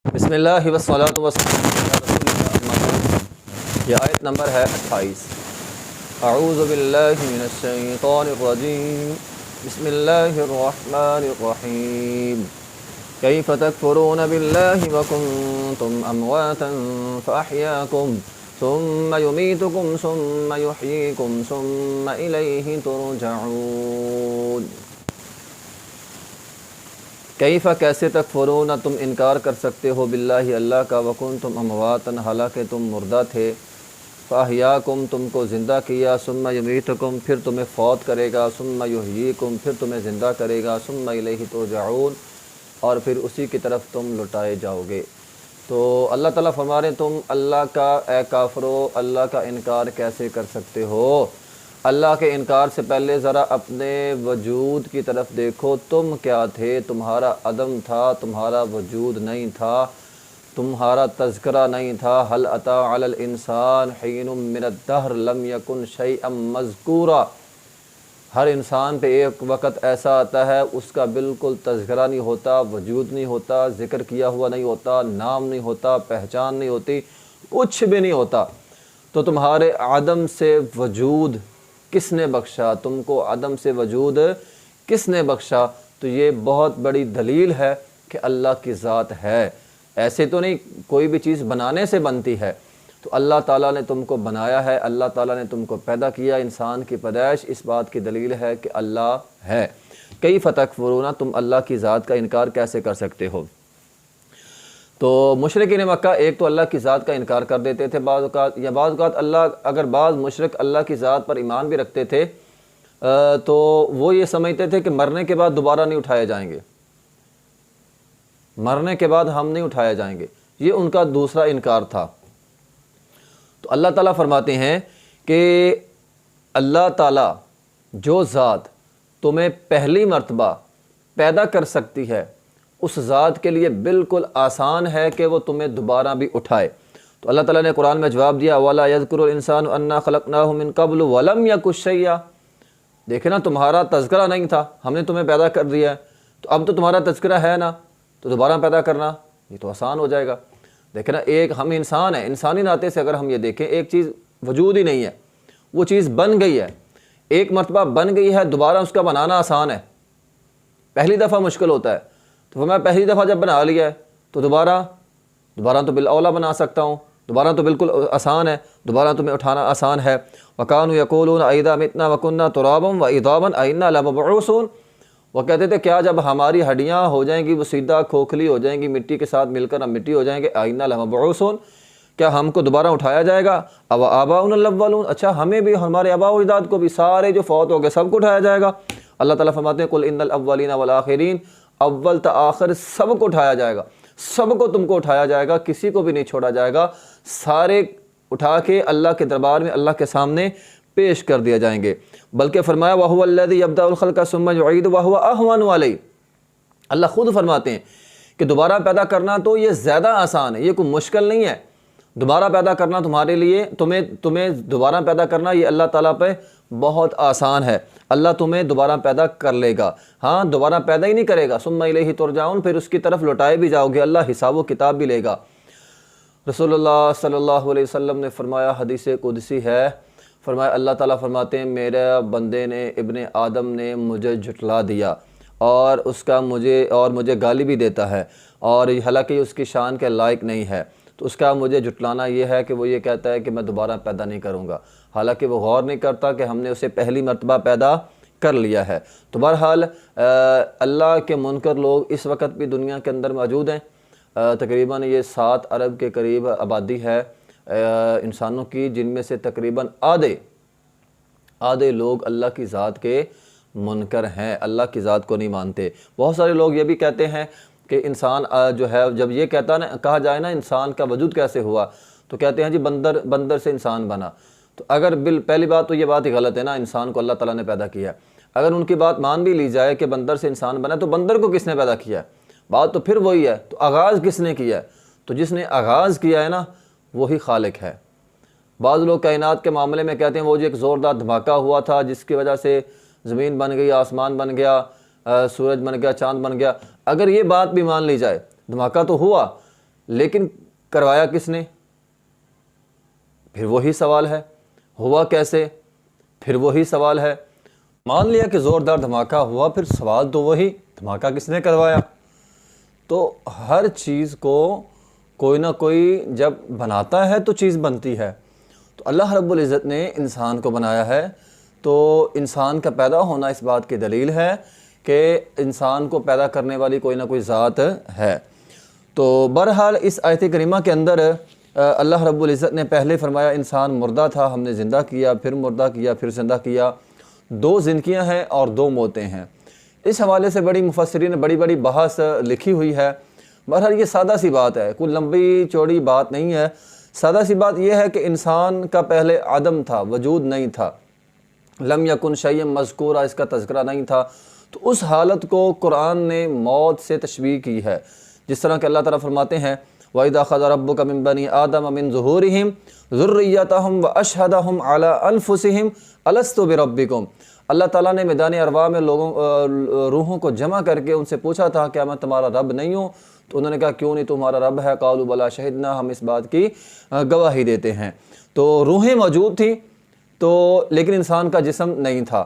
بسم اللہ والصلاۃ والسلام علی رسول اللہ۔ یہ آیت نمبر ہے 28۔ اعوذ باللہ من الشیطان الرجیم، بسم اللہ الرحمن الرحیم۔ کیف تکفرون باللہ وکنتم امواتا فاحیاکم ثم یمیتکم ثم یحییکم ثم الیہ ترجعون۔ کیف کیسے تکفرون تم انکار کر سکتے ہو باللہ اللہ کا، وکنتم امواتن حالانکہ تم مردہ تھے، فاحیاکم تم کو زندہ کیا، ثم یمیتکم پھر تمہیں فوت کرے گا، ثم یحییکم پھر تمہیں زندہ کرے گا، ثم الیہ ترجعون اور پھر اسی کی طرف تم لٹائے جاؤ گے۔ تو اللہ تعالیٰ فرما رہے ہیں تم اللہ کا، اے کافرو اللہ کا انکار کیسے کر سکتے ہو؟ اللہ کے انکار سے پہلے ذرا اپنے وجود کی طرف دیکھو، تم کیا تھے؟ تمہارا عدم تھا، تمہارا وجود نہیں تھا، تمہارا تذکرہ نہیں تھا۔ هل اتى على الانسان حین من الدہر لم یکن شیئا مذکورا۔ ہر انسان پہ ایک وقت ایسا آتا ہے اس کا بالکل تذکرہ نہیں ہوتا، وجود نہیں ہوتا، ذکر کیا ہوا نہیں ہوتا، نام نہیں ہوتا، پہچان نہیں ہوتی، کچھ بھی نہیں ہوتا۔ تو تمہارے عدم سے وجود کس نے بخشا؟ تم کو عدم سے وجود کس نے بخشا؟ تو یہ بہت بڑی دلیل ہے کہ اللہ کی ذات ہے، ایسے تو نہیں کوئی بھی چیز بنانے سے بنتی ہے۔ تو اللہ تعالیٰ نے تم کو بنایا ہے، اللہ تعالیٰ نے تم کو پیدا کیا، انسان کی پیدائش اس بات کی دلیل ہے کہ اللہ ہے۔ کیف تکفرون تم اللہ کی ذات کا انکار کیسے کر سکتے ہو؟ تو مشرکین مکہ ایک تو اللہ کی ذات کا انکار کر دیتے تھے بعض اوقات، یا بعض اوقات اگر بعض مشرک اللہ کی ذات پر ایمان بھی رکھتے تھے تو وہ یہ سمجھتے تھے کہ مرنے کے بعد دوبارہ نہیں اٹھائے جائیں گے، مرنے کے بعد ہم نہیں اٹھائے جائیں گے، یہ ان کا دوسرا انکار تھا۔ تو اللہ تعالیٰ فرماتے ہیں کہ اللہ تعالیٰ جو ذات تمہیں پہلی مرتبہ پیدا کر سکتی ہے اس ذات کے لیے بالکل آسان ہے کہ وہ تمہیں دوبارہ بھی اٹھائے۔ تو اللہ تعالیٰ نے قرآن میں جواب دیا وَلَا يَذْكُرُ الْإِنسَانُ أَنَّا خَلَقْنَاهُ مِن قَبْلُ وَلَمْ يَكُ شَيْئًا۔ دیکھیں نا، تمہارا تذکرہ نہیں تھا، ہم نے تمہیں پیدا کر دیا ہے، تو اب تو تمہارا تذکرہ ہے نا، تو دوبارہ پیدا کرنا یہ تو آسان ہو جائے گا۔ دیکھیں نا، ایک ہم انسان ہیں، انسانی ناطے سے اگر ہم یہ دیکھیں ایک چیز وجود ہی نہیں ہے، وہ چیز بن گئی ہے، ایک مرتبہ بن گئی ہے، دوبارہ اس کا بنانا آسان ہے، پہلی دفعہ مشکل ہوتا ہے۔ تو میں پہلی دفعہ جب بنا لیا ہے تو دوبارہ تو بالاولا بنا سکتا ہوں، دوبارہ تو بالکل آسان ہے، دوبارہ تمہیں اٹھانا آسان ہے۔ وَكَانُوا يَقُولُونَ أَإِذَا مِتْنَا وَكُنَّا تُرَابًا وَعِظَامًا أَإِنَّا لَمَبْعُوثُونَ۔ وہ کہتے تھے کیا جب ہماری ہڈیاں ہو جائیں گی، وہ سیدھا کھوکھلی ہو جائیں گی، مٹی کے ساتھ مل کر ہم مٹی ہو جائیں گے، أَإِنَّا لَمَبْعُوثُونَ، کیا ہم کو دوبارہ اٹھایا جائے گا؟ أَوْ آبَاؤُنَا الْأَوَّلُونَ، اچھا ہمیں بھی، ہمارے آباء و اجداد کو بھی، سارے جو فوت ہو گئے سب کو اٹھایا جائے گا؟ اللہ تعالیٰ فرماتے ہیں قُلْ إِنَّ الْأَوَّلِينَ وَالْآخِرِينَ، اول تا آخر سب کو اٹھایا جائے گا، سب کو تم کو اٹھایا جائے گا، کسی کو بھی نہیں چھوڑا جائے گا، سارے اٹھا کے اللہ کے دربار میں اللہ کے سامنے پیش کر دیا جائیں گے۔ بلکہ فرمایا وَهُوَ الَّذِي يَبْدَأُ الْخَلْقَ ثُمَّ يُعِيدُ وَهُوَ أَهْوَنُ عَلَيْهِ۔ اللہ خود فرماتے ہیں کہ دوبارہ پیدا کرنا تو یہ زیادہ آسان ہے، یہ کوئی مشکل نہیں ہے، دوبارہ پیدا کرنا تمہارے لیے، تمہیں دوبارہ پیدا کرنا یہ اللہ تعالیٰ پہ بہت آسان ہے، اللہ تمہیں دوبارہ پیدا کر لے گا۔ ہاں دوبارہ پیدا ہی نہیں کرے گا، ثم الیہ ترجعون، پھر اس کی طرف لوٹائے بھی جاؤ گے، اللہ حساب و کتاب بھی لے گا۔ رسول اللہ صلی اللہ علیہ وسلم نے فرمایا، حدیث قدسی ہے، فرمایا اللہ تعالیٰ فرماتے ہیں میرے بندے نے، ابن آدم نے مجھے جھٹلا دیا اور مجھے گالی بھی دیتا ہے، اور حالانکہ اس کی شان کے لائق نہیں ہے، تو اس کا مجھے جھٹلانا یہ ہے کہ وہ یہ کہتا ہے کہ میں دوبارہ پیدا نہیں کروں گا، حالانکہ وہ غور نہیں کرتا کہ ہم نے اسے پہلی مرتبہ پیدا کر لیا ہے۔ تو بہرحال اللہ کے منکر لوگ اس وقت بھی دنیا کے اندر موجود ہیں، تقریباً یہ 7 ارب کے قریب آبادی ہے انسانوں کی، جن میں سے تقریباً آدھے لوگ اللہ کی ذات کے منکر ہیں، اللہ کی ذات کو نہیں مانتے۔ بہت سارے لوگ یہ بھی کہتے ہیں کہ انسان جو ہے، جب یہ کہا جائے نا انسان کا وجود کیسے ہوا، تو کہتے ہیں جی بندر سے انسان بنا۔ تو اگر پہلی بات تو یہ بات ہی غلط ہے نا، انسان کو اللہ تعالیٰ نے پیدا کیا ہے۔ اگر ان کی بات مان بھی لی جائے کہ بندر سے انسان بنا، تو بندر کو کس نے پیدا کیا ہے؟ بات تو پھر وہی ہے، تو آغاز کس نے کیا ہے؟ تو جس نے آغاز کیا ہے نا وہی خالق ہے۔ بعض لوگ کائنات کے معاملے میں کہتے ہیں وہ جو ایک زوردار دھماکہ ہوا تھا جس کی وجہ سے زمین بن گئی، آسمان بن گیا، سورج بن گیا، چاند بن گیا، اگر یہ بات بھی مان لی جائے، دھماکہ تو ہوا لیکن کروایا کس نے؟ پھر وہی سوال ہے. ہوا کیسے؟ پھر وہی سوال ہے. مان لیا کہ زوردار دھماکہ ہوا، پھر سوال تو وہی، دھماکہ کس نے کروایا؟ تو ہر چیز کو کوئی نہ کوئی جب بناتا ہے تو چیز بنتی ہے. تو اللہ رب العزت نے انسان کو بنایا ہے، تو انسان کا پیدا ہونا اس بات کی دلیل ہے کہ انسان کو پیدا کرنے والی کوئی نہ کوئی ذات ہے. تو بہرحال اس آیت کریمہ کے اندر اللہ رب العزت نے پہلے فرمایا انسان مردہ تھا، ہم نے زندہ کیا، پھر مردہ کیا، پھر زندہ کیا. 2 زندگیاں ہیں اور 2 موتیں ہیں. اس حوالے سے بڑی مفسرین نے بڑی بڑی بحث لکھی ہوئی ہے. بہرحال یہ سادہ سی بات ہے، کوئی لمبی چوڑی بات نہیں ہے. سادہ سی بات یہ ہے کہ انسان کا پہلے عدم تھا، وجود نہیں تھا، لم یکن شیئا مذکورا، اس کا تذکرہ نہیں تھا. تو اس حالت کو قرآن نے موت سے تشبیہ کی ہے. جس طرح کہ اللہ تعالیٰ فرماتے ہیں وَإِذَا أَخَذَ رَبُّكَ مِن بَنِي آدَمَ مِن ظُهُورِهِمْ ذُرِّيَّتَهُمْ وَأَشْهَدَهُمْ عَلَىٰ أَنفُسِهِمْ أَلَسْتُ بِرَبِّكُمْ. اللہ تعالیٰ نے میدان ارواح میں روحوں کو جمع کر کے ان سے پوچھا تھا کیا میں تمہارا رب نہیں ہوں؟ تو انہوں نے کہا کیوں نہیں تمہارا رب ہے؟ قالوا بلا شہدنا، ہم اس بات کی گواہی دیتے ہیں. تو روحیں موجود تھیں تو لیکن انسان کا جسم نہیں تھا،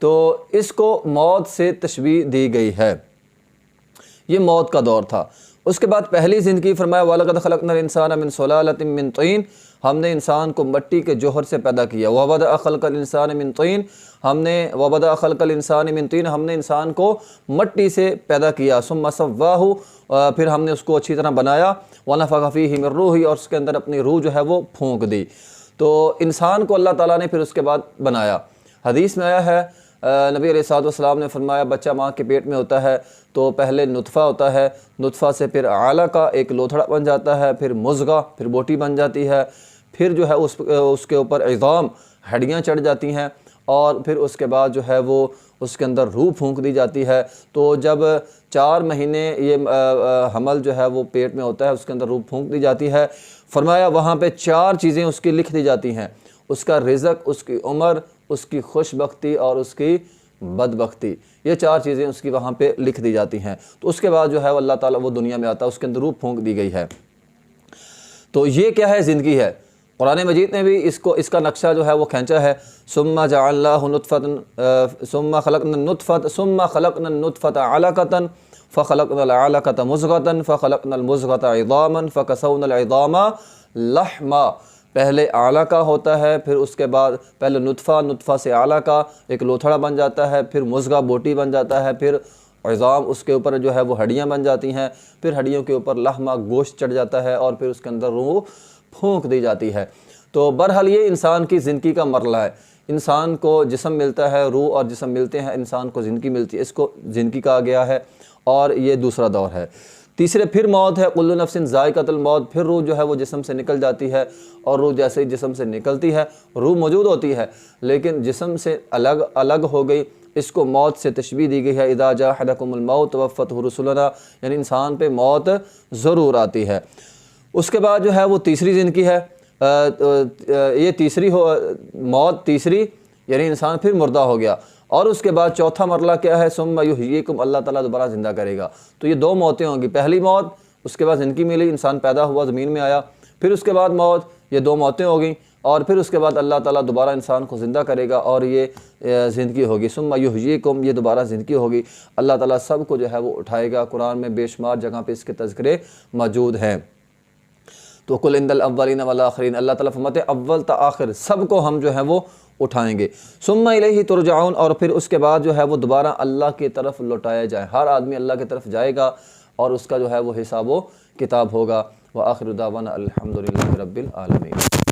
تو اس کو موت سے تشبیہ دی گئی ہے. یہ موت کا دور تھا. اس کے بعد پہلی زندگی فرمایا وَلَقَدْ خَلَقْنَا الْإِنسَانَ مِنْ صُلَالَةٍ مِنْ طِينٍ، ہم نے انسان کو مٹی کے جوہر سے پیدا کیا. وَبَدَأَ خَلْقَ الْإِنسَانِ مِنْ طِينٍ، وَبَدَأَ خَلْقَ الْإِنسَانِ مِنْ طِينٍ، ہم نے انسان کو مٹی سے پیدا کیا. ثُمَّ سَوَّاهُ، پھر ہم نے اس کو اچھی طرح بنایا. وَنَفَخَ فِيهِ مِنْ رُوحِهِ، اور اس کے اندر اپنی روح جو ہے وہ پھونک دی. تو انسان کو اللہ تعالیٰ نے پھر اس کے بعد بنایا. حدیث میں آیا ہے نبی علیہ الصلوۃ والسلام نے فرمایا بچہ ماں کے پیٹ میں ہوتا ہے تو پہلے نطفہ ہوتا ہے، نطفہ سے پھر علقہ ایک لوتھڑا بن جاتا ہے، پھر مضغہ، پھر بوٹی بن جاتی ہے، پھر جو ہے اس کے اوپر عظام ہڈیاں چڑھ جاتی ہیں، اور پھر اس کے بعد جو ہے وہ اس کے اندر روح پھونک دی جاتی ہے. تو جب 4 مہینے یہ حمل جو ہے وہ پیٹ میں ہوتا ہے، اس کے اندر روح پھونک دی جاتی ہے. فرمایا وہاں پہ 4 چیزیں اس کی لکھ دی جاتی ہیں، اس کا رزق، اس کی عمر، اس کی خوش بختی اور اس کی بدبختی. یہ 4 چیزیں اس کی وہاں پہ لکھ دی جاتی ہیں. تو اس کے بعد جو ہے اللہ تعالیٰ وہ دنیا میں آتا ہے، اس کے اندر روح پھونک دی گئی ہے. تو یہ کیا ہے؟ زندگی ہے. قرآن مجید نے بھی اس کا نقشہ جو ہے وہ کھینچا ہے. ثم جعلناه نطفة ثم خلقنا النطفة ثم خلقنا النطفة علقة فخلقنا العلقة مضغة فخلقنا المضغة عظاما فكسونا العظام لحما. پہلے علقہ ہوتا ہے، پھر اس کے بعد پہلے نطفہ سے علقہ ایک لوتھڑا بن جاتا ہے، پھر مضغہ بوٹی بن جاتا ہے، پھر عظام اس کے اوپر جو ہے وہ ہڈیاں بن جاتی ہیں، پھر ہڈیوں کے اوپر لحمہ گوشت چڑھ جاتا ہے، اور پھر اس کے اندر روح پھونک دی جاتی ہے. تو بہرحال یہ انسان کی زندگی کا مرحلہ ہے. انسان کو جسم ملتا ہے، روح اور جسم ملتے ہیں، انسان کو زندگی ملتی ہے، اس کو زندگی کہا گیا ہے. اور یہ دوسرا دور ہے. تیسرے پھر موت ہے. کل نفس ذائقۃ الموت، پھر روح جو ہے وہ جسم سے نکل جاتی ہے، اور روح جیسے ہی جسم سے نکلتی ہے، روح موجود ہوتی ہے لیکن جسم سے الگ ہو گئی. اس کو موت سے تشبیہ دی گئی ہے. اذا جاء احدکم الموت توفته رسلنا، یعنی انسان پہ موت ضرور آتی ہے. اس کے بعد جو ہے وہ تیسری زندگی ہے. یہ تیسری موت تیسری، یعنی انسان پھر مردہ ہو گیا. اور اس کے بعد چوتھا مرحلہ کیا ہے؟ ثم یحییکم، اللہ تعالیٰ دوبارہ زندہ کرے گا. تو یہ 2 موتیں ہوں گی. پہلی موت، اس کے بعد زندگی ملی، انسان پیدا ہوا، زمین میں آیا، پھر اس کے بعد موت. یہ 2 موتیں ہو گئیں، اور پھر اس کے بعد اللہ تعالیٰ دوبارہ انسان کو زندہ کرے گا، اور یہ زندگی ہوگی. ثم یحییکم، یہ دوبارہ زندگی ہوگی. اللہ تعالیٰ سب کو جو ہے وہ اٹھائے گا. قرآن میں بے شمار جگہ پہ اس کے تذکرے موجود ہیں. تو کل عند الاولین والآخرین، اللہ تعالیٰ فرماتے ہیں اول تا آخر سب کو ہم جو ہے وہ اٹھائیں گے. ثم الیہ ترجعون، اور پھر اس کے بعد جو ہے وہ دوبارہ اللہ کی طرف لوٹایا جائے. ہر آدمی اللہ کی طرف جائے گا، اور اس کا جو ہے وہ حساب و کتاب ہوگا. وآخر دعوانا الحمدللہ رب العالمین.